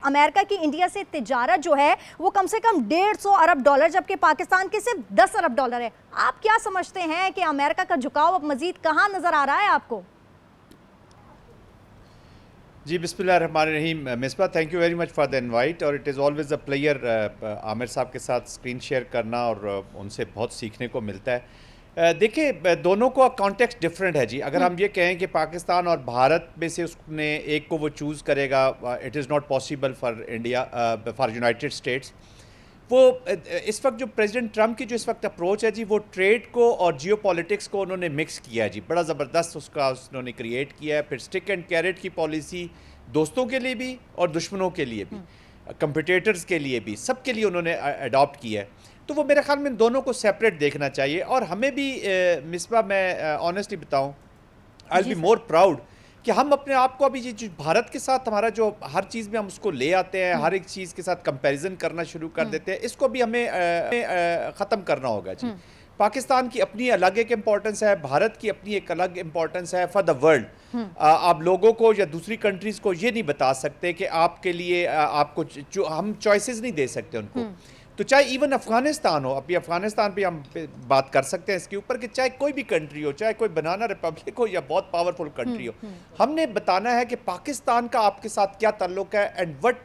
امریکہ کی انڈیا سے تجارت جو ہے وہ کم سے کم $150 ارب جبکہ پاکستان کے صرف $10 ارب ہے. آپ کیا سمجھتے ہیں کہ امریکہ کا جھکاؤ اب مزید کہاں نظر آ رہا ہے آپ کو؟ جی بسم اللہ الرحمن الرحیم. Misbah thank you very much for the invite, اور it is always a pleasure Aamir صاحب کے ساتھ اسکرین شیئر کرنا, اور ان سے بہت سیکھنے کو ملتا ہے. دیکھیں دونوں کا کانٹیکسٹ ڈفرینٹ ہے جی. اگر ہم یہ کہیں کہ پاکستان اور بھارت میں سے اس نے ایک کو وہ چوز کرے گا, it is not possible for India, for United States. وہ اس وقت جو پریزیڈنٹ ٹرمپ کی جو اس وقت اپروچ ہے جی, وہ ٹریڈ کو اور جیو پولیٹکس کو انہوں نے مکس کیا ہے جی, بڑا زبردست انہوں نے کریٹ کیا ہے. پھر اسٹک اینڈ کیرٹ کی پالیسی دوستوں کے لیے بھی اور دشمنوں کے لیے بھی, کمپٹیٹرز کے لیے بھی, سب کے لیے انہوں نے اڈاپٹ کیا ہے. تو وہ میرے خیال میں ان دونوں کو سیپریٹ دیکھنا چاہیے. اور ہمیں بھی مصباح, میں آنیسٹلی بتاؤں, آئی ول بی مور پراؤڈ کہ ہم اپنے آپ کو ابھی جو بھارت کے ساتھ ہمارا جو ہر چیز میں ہم اس کو لے آتے ہیں, ہر ایک چیز کے ساتھ کمپیریزن کرنا شروع کر دیتے ہیں, اس کو بھی ہمیں ختم کرنا ہوگا جی. پاکستان کی اپنی الگ ایک امپورٹنس ہے, بھارت کی اپنی ایک الگ امپورٹنس ہے فار دا ورلڈ. آپ لوگوں کو یا دوسری کنٹریز کو یہ نہیں بتا سکتے کہ آپ کے لیے آپ کو ہم چوائسز نہیں دے سکتے ان کو. تو چاہے ایون افغانستان ہو, ابھی افغانستان پہ ہم بات کر سکتے ہیں اس کے اوپر, کہ چاہے کوئی بھی کنٹری ہو, چاہے کوئی بنانا ریپبلک ہو یا بہت پاورفل کنٹری ہو, ہم نے بتانا ہے کہ پاکستان کا آپ کے ساتھ کیا تعلق ہے, اینڈ وٹ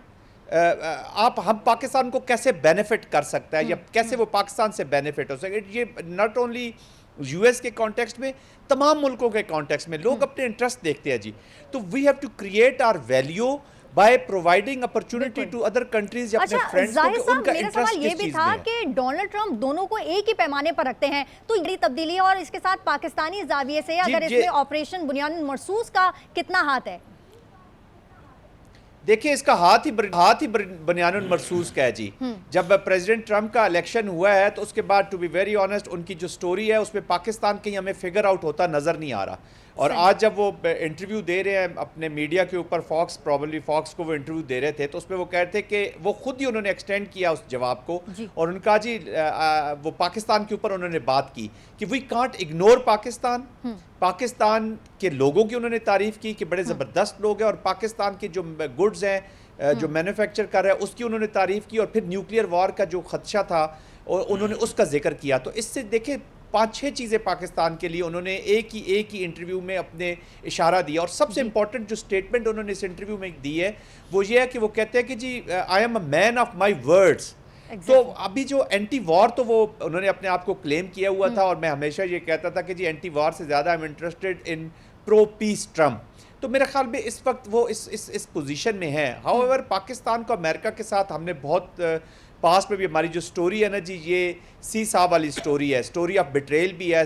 ہم پاکستان کو کیسے بینیفٹ کر سکتا ہے, یا کیسے وہ پاکستان سے بینیفٹ ہو سکے. یہ ناٹ اونلی یو ایس کے کانٹیکسٹ میں, تمام ملکوں کے کانٹیکسٹ میں لوگ اپنے انٹرسٹ دیکھتے ہیں جی. تو we have to create our value by providing opportunity to other countries یا اپنے فرینڈز کو کہ ان کا انٹرسٹ کس چیز میں ہے. میرا سوال یہ بھی تھا کہ ڈونلڈ ٹرمپ دونوں کو ایک ہی پیمانے پر رکھتے ہیں, تو یہ تبدیلی اور اس کے ساتھ پاکستانی زاویے سے اگر اس میں آپریشن بنیان مرصوص کا کتنا ہاتھ ہے؟ دیکھیں اس کا ہاتھ ہی بنیان مرصوص کا ہے جی. جب پریزیڈنٹ ٹرمپ کا الیکشن ہوا ہے تو اس کے بعد ٹو بی ویری آنیسٹ ان کی جو سٹوری ہے اس میں پاکستان کہیں ہمیں فگر آؤٹ ہوتا نظر نہیں آ رہا. اور آج جب وہ انٹرویو دے رہے ہیں اپنے میڈیا کے اوپر, فاکس کو وہ انٹرویو دے رہے تھے, تو اس میں وہ کہہ رہے تھے کہ وہ خود ہی انہوں نے ایکسٹینڈ کیا اس جواب کو, اور ان کا جی وہ پاکستان کے اوپر انہوں نے بات کی کہ وی کانٹ اگنور پاکستان کے لوگوں کی انہوں نے تعریف کی کہ بڑے زبردست لوگ ہیں, اور پاکستان کے جو گڈز ہیں جو مینوفیکچر کر رہا ہے اس کی انہوں نے تعریف کی, اور پھر نیوکلیئر وار کا جو خدشہ تھا انہوں نے اس کا ذکر کیا. تو اس سے دیکھیں 5-6 چیزیں پاکستان کے لیے انہوں نے ایک ہی انٹرویو میں اپنے اشارہ دیا. اور سب سے امپورٹنٹ جو سٹیٹمنٹ انہوں نے اس انٹرویو میں دی ہے وہ یہ ہے کہ وہ کہتے ہیں کہ جی I am a man of my words. تو ابھی جو اینٹی وار تو وہ انہوں نے اپنے آپ کو کلیم کیا ہوا تھا, اور میں ہمیشہ یہ کہتا تھا کہ جی اینٹی وار سے زیادہ I am interested in pro peace Trump. تو میرے خیال میں اس وقت وہ اس پوزیشن میں ہیں. ہاؤ ایور پاکستان کو امریکہ کے ساتھ ہم نے بہت پاس میں بھی ہماری جو سٹوری ہے نا جی, یہ سی صاحب والی سٹوری ہے, سٹوری آف بیٹریل بھی ہے,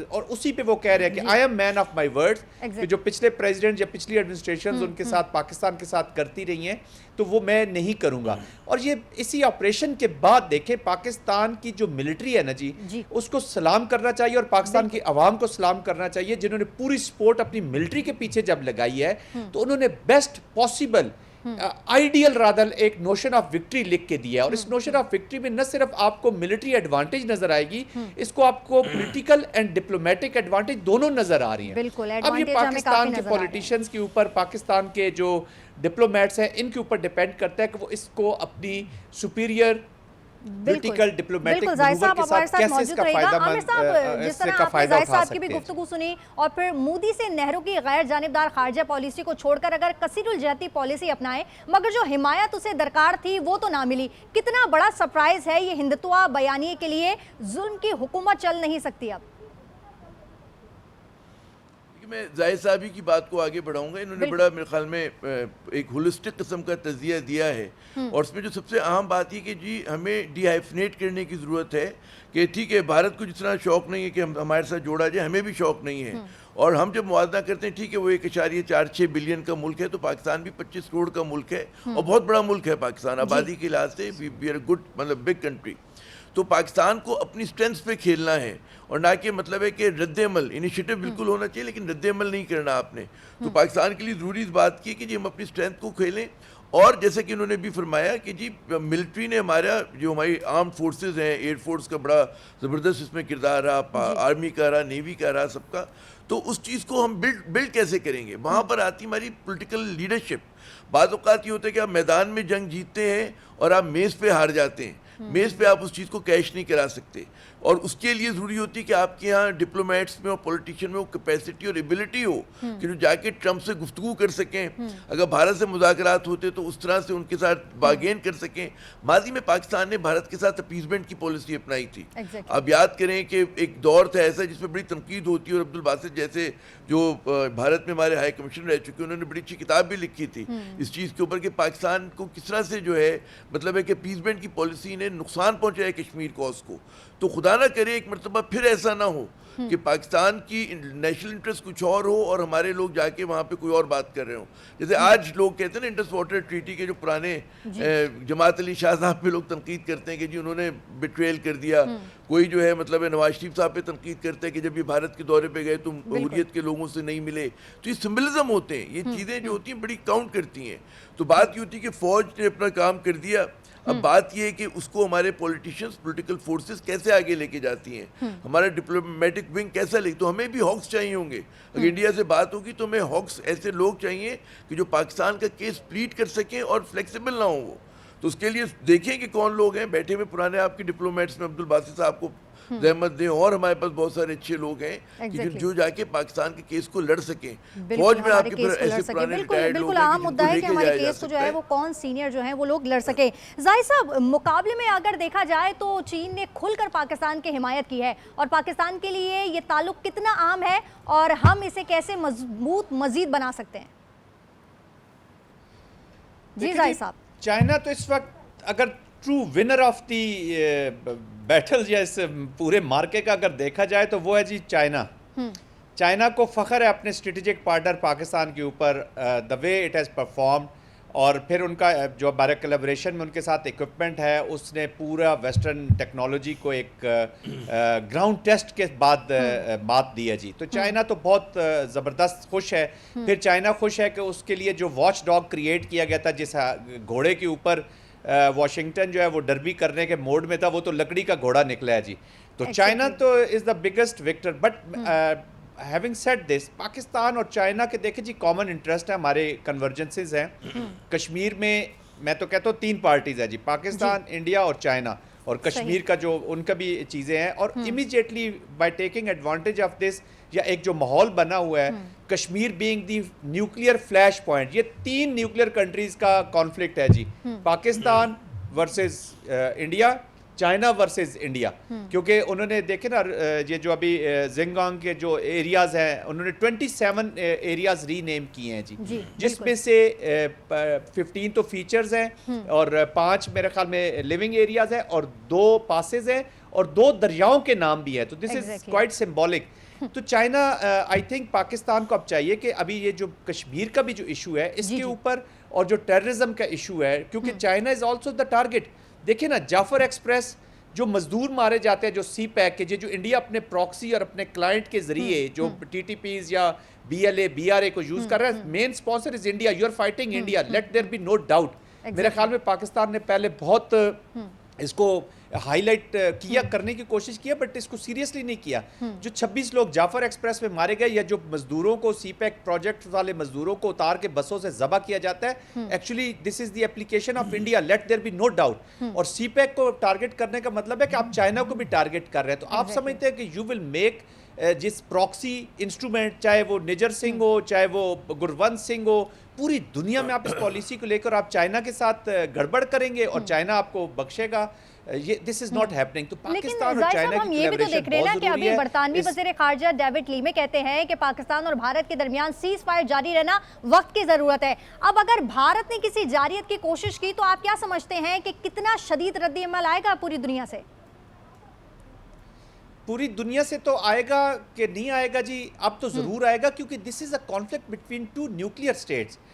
اور اسی پہ وہ کہہ رہے ہیں کہ I am man of my words, کہ جو پچھلے پریزیڈنٹ یا پچھلی ایڈمنسٹریشنز ان کے ساتھ پاکستان کے ساتھ کرتی رہی ہیں تو وہ میں نہیں کروں گا. اور یہ اسی آپریشن کے بعد دیکھیں پاکستان کی جو ملٹری ہے نا جی, اس کو سلام کرنا چاہیے, اور پاکستان کی عوام کو سلام کرنا چاہیے جنہوں نے پوری سپورٹ اپنی ملٹری کے پیچھے جب لگائی ہے, تو انہوں نے بیسٹ پاسبل آئیڈیل رادل ایک نوشن آف وکٹری لکھ کے دیا ہے. اور اس نوشن آف وکٹری میں نہ صرف آپ کو ملٹری ایڈوانٹیج نظر آئے گی, اس کو آپ کو پولیٹیکل اینڈ ڈپلومیٹک ایڈوانٹیج دونوں نظر آ رہی ہیں. اب یہ پاکستان کے پولیٹیشنز کے اوپر, پاکستان کے جو ڈپلومیٹس ہیں ان کے اوپر ڈیپینڈ کرتا ہے کہ وہ اس کو اپنی سپیریئر پولیٹیکل ڈپلومیٹک منوور کے ساتھ کیسے اس کا فائدہ مند, جس طرح آپ نے زاہد صاحب کی بھی گفتگو سنی, اور پھر مودی سے نہرو کی غیر جانبدار خارجہ پالیسی کو چھوڑ کر اگر کثیر الجہتی پالیسی اپنائیں, مگر جو حمایت اسے درکار تھی وہ تو نہ ملی. کتنا بڑا سرپرائز ہے یہ ہندتوا بیانیے کے لیے, ظلم کی حکومت چل نہیں سکتی اب. میں زاہد صاحبی کی بات کو آگے بڑھاؤں گا. انہوں نے بڑا میرے خیال میں ایک ہولسٹک قسم کا تجزیہ دیا ہے, اور اس میں جو سب سے اہم بات یہ کہ جی ہمیں ڈی ہائفنیٹ کرنے کی ضرورت ہے کہ ٹھیک ہے بھارت کو جس طرح شوق نہیں ہے کہ ہمارے ساتھ جوڑا جائے, ہمیں بھی شوق نہیں ہے. اور ہم جب موازنہ کرتے ہیں ٹھیک ہے وہ 1.46 بلین کا ملک ہے, تو پاکستان بھی 25 کروڑ کا ملک ہے, اور بہت بڑا ملک ہے پاکستان آبادی کے لحاظ سے, وی آر گڈ مطلب بگ کنٹری. تو پاکستان کو اپنی اسٹرینتھ پہ کھیلنا ہے, اور نہ کہ مطلب ہے کہ رد عمل, انیشیٹو بالکل ہونا چاہیے لیکن رد عمل نہیں کرنا آپ نے. تو پاکستان کے لیے ضروری اس بات کی کہ جی ہم اپنی اسٹرینتھ کو کھیلیں, اور جیسے کہ انہوں نے بھی فرمایا کہ جی ملٹری نے ہمارا جو ہماری آرمڈ فورسز ہیں، ایئر فورس کا بڑا زبردست اس میں کردار رہا، آرمی کا رہا، نیوی کا رہا، سب کا. تو اس چیز کو ہم بلڈ کیسے کریں گے؟ وہاں پر آتی ہماری پولیٹیکل لیڈرشپ. بعض اوقات یہ ہوتا ہے کہ آپ میدان میں جنگ جیتتے ہیں اور آپ میز پہ ہار جاتے ہیں. میز پہ آپ اس چیز کو کیش نہیں کرا سکتے، اور اس کے لیے ضروری ہوتی ہے کہ آپ کے یہاں ڈپلومیٹس میں اور پولیٹیشین میں وہ کیپیسٹی اور ایبلٹی ہو کہ جو جا کے ٹرمپ سے گفتگو کر سکیں. اگر بھارت سے مذاکرات ہوتے تو اس طرح سے ان کے ساتھ بارگین کر سکیں. ماضی میں پاکستان نے بھارت کے ساتھ اپیزمنٹ کی پالیسی اپنائی تھی. آپ یاد کریں کہ ایک دور تھا ایسا جس میں بڑی تنقید ہوتی ہے، اور عبدالباسط جیسے جو بھارت میں ہمارے ہائی کمشنر رہ چکے انہوں نے بڑی اچھی کتاب بھی لکھی تھی اس چیز کے اوپر کہ پاکستان کو کس طرح سے جو ہے مطلب ہے کہ اپیزمنٹ کی پالیسی نے نقصان پہنچایا کشمیر کو اس کو. تو خدا نہ کرے ایک مرتبہ پھر ایسا نہ ہو کہ پاکستان کی نیشنل انٹرسٹ کچھ اور ہو اور ہمارے لوگ جا کے وہاں پہ کوئی اور بات کر رہے ہوں. جیسے آج لوگ کہتے ہیں نا انڈس واٹر ٹریٹی کے جو پرانے جماعت علی شاہ صاحب پہ لوگ تنقید کرتے ہیں کہ جی انہوں نے بٹریل کر دیا. کوئی جو ہے مطلب نواز شریف صاحب پہ تنقید کرتے ہیں کہ جب یہ بھارت کے دورے پہ گئے تو حریت کے لوگوں سے نہیں ملے. تو یہ سمبلزم ہوتے ہیں، یہ چیزیں جو ہوتی ہیں بڑی کاؤنٹ کرتی ہیں. تو بات یہ ہوتی ہے کہ فوج نے اپنا کام کر دیا. اب بات یہ ہے کہ اس کو ہمارے پولیٹیشینز، پولیٹیکل فورسز کیسے آگے لے کے جاتی ہیں، ہمارا ڈپلومیٹک ونگ کیسا لے. تو ہمیں بھی ہاکس چاہیے ہوں گے. اگر انڈیا سے بات ہوگی تو ہمیں ہاکس ایسے لوگ چاہیے کہ جو پاکستان کا کیس پلیٹ کر سکیں اور فلیکسیبل نہ ہوں وہ. تو اس کے لیے دیکھیں کہ کون لوگ ہیں بیٹھے ہوئے پرانے آپ کے ڈپلومیٹس میں. عبدالباسط صاحب کو زحمت دیں، اور ہمارے پاس بہت سارے اچھے لوگ ہیں کہ جو جا کے پاکستان کے کیس کو لڑ سکیں. فوج میں آپ کے پھر ایسے پرانے ریٹائرڈ لوگ بالکل عام مدعا ہے کہ ہمارے کیس کو جو ہے وہ کون سینئر جو ہیں وہ لوگ لڑ سکیں. زاہد صاحب، مقابلے میں اگر دیکھا جائے تو چین نے کھل کر پاکستان کی حمایت کی ہے، اور پاکستان کے لیے یہ تعلق کتنا عام ہے اور ہم اسے کیسے مضبوط مزید بنا سکتے ہیں؟ جی زاہد صاحب. چائنا تو اس وقت اگر true winner of the battle یا اس پورے مارکے کا اگر دیکھا جائے تو وہ ہے جی چائنا. چائنا کو فخر ہے اپنے اسٹریٹجک پارٹنر پاکستان کے اوپر، دا وے اٹ ہیز پرفارمڈ، اور پھر ان کا جو ہمارے کلیبریشن میں ان کے ساتھ اکوپمنٹ ہے اس نے پورا ویسٹرن ٹیکنالوجی کو ایک گراؤنڈ ٹیسٹ کے بعد بات دی ہے جی. تو چائنا تو بہت زبردست خوش ہے. پھر چائنا خوش ہے کہ اس کے لیے جو واچ ڈاگ کریٹ کیا گیا تھا جس گھوڑے کے اوپر واشنگٹن جو ہے وہ ڈربی کرنے کے موڈ میں تھا، وہ تو لکڑی کا گھوڑا نکلا ہے جی. تو چائنا تو is the biggest victor. But having said this, Pakistan اور چائنا کے دیکھیں جی کامن انٹرسٹ ہے، ہمارے کنورجنسز ہیں. کشمیر میں تو کہتا ہوں 3 پارٹیز ہیں جی، پاکستان، انڈیا اور چائنا. اور کشمیر کا جو ان کا بھی چیزیں ہیں، اور immediately by taking advantage of this, یا ایک جو ماحول بنا ہوا ہے Kashmir being the nuclear flash point, یہ 3 نیوکلیئر کنٹریز کا کانفلکٹ ہے جی، Pakistan versus India, China versus India. کیونکہ انہوں نے دیکھے نا یہ جو ابھی زنگانگ کے جو ایریاز ہیں انہوں نے 27 ایریاز ری نیم کیے ہیں جی، جس میں سے 15 تو فیچرز ہیں اور 5 میرے خیال میں لیونگ ایریاز ہیں اور 2 پاسز ہیں اور 2 دریاؤں کے نام بھی ہیں. تو دس از کوائٹ سمبولک. تو چائنا آئی تھنک پاکستان کو اب چاہیے کہ ابھی یہ جو کشمیر کا بھی جو ایشو ہے اس کے اوپر، اور جو ٹیررزم کا ایشو ہے، کیونکہ China is also the target. دیکھیں نا جعفر ایکسپریس جو مزدور مارے جاتے ہیں، جو سی پیک کے جو انڈیا اپنے پراکسی اور اپنے کلائنٹ کے ذریعے جو ٹی ٹی پیز یا B L A B R A کو یوز کر رہا ہے، main sponsor is India. You are fighting India, let there be no doubt. میرے خیال میں پاکستان نے پہلے بہت اس کو ہائی لائٹ کیا کرنے کی کوشش کیا، بٹ اس کو سیریسلی نہیں کیا. جو 26 لوگ جعفر ایکسپریس میں مارے گئے، یا جو مزدوروں کو سی پیک پروجیکٹ والے مزدوروں کو اتار کے بسوں سے ذبح کیا جاتا ہے، actually this is the application of India, let there be no doubt. اور سی پیک کو ٹارگٹ کرنے کا مطلب ہے کہ آپ چائنا کو بھی ٹارگٹ کر رہے ہیں. تو آپ سمجھتے ہیں کہ یو ول میک جس پراکسی انسٹرومنٹ، چاہے وہ نجر سنگھ ہو، چاہے وہ گرونت سنگھ ہو، پوری دنیا میں آپ اس پالیسی کو لے کر آپ چائنا کے ساتھ گڑبڑ کریں گے اور چائنا آپ کو بخشے گا. یہ دس از ناٹ ہیپننگ. تو پاکستان اور چائنا ہم یہ بھی تو دیکھ رہے ہیں نا کہ ابھی برطانوی وزیر خارجہ ڈیوڈ لیمے کہتے ہیں کہ پاکستان اور بھارت کے درمیان سیز فائر جاری رہنا وقت کی ضرورت ہے. اب اگر بھارت نے کسی جارحیت کی کوشش کی تو آپ کیا سمجھتے ہیں کہ کتنا شدید رد عمل آئے گا پوری دنیا سے؟ پوری دنیا سے تو آئے گا کہ نہیں آئے گا جی، اب تو ضرور آئے گا، کیونکہ this is a conflict between 2 nuclear status.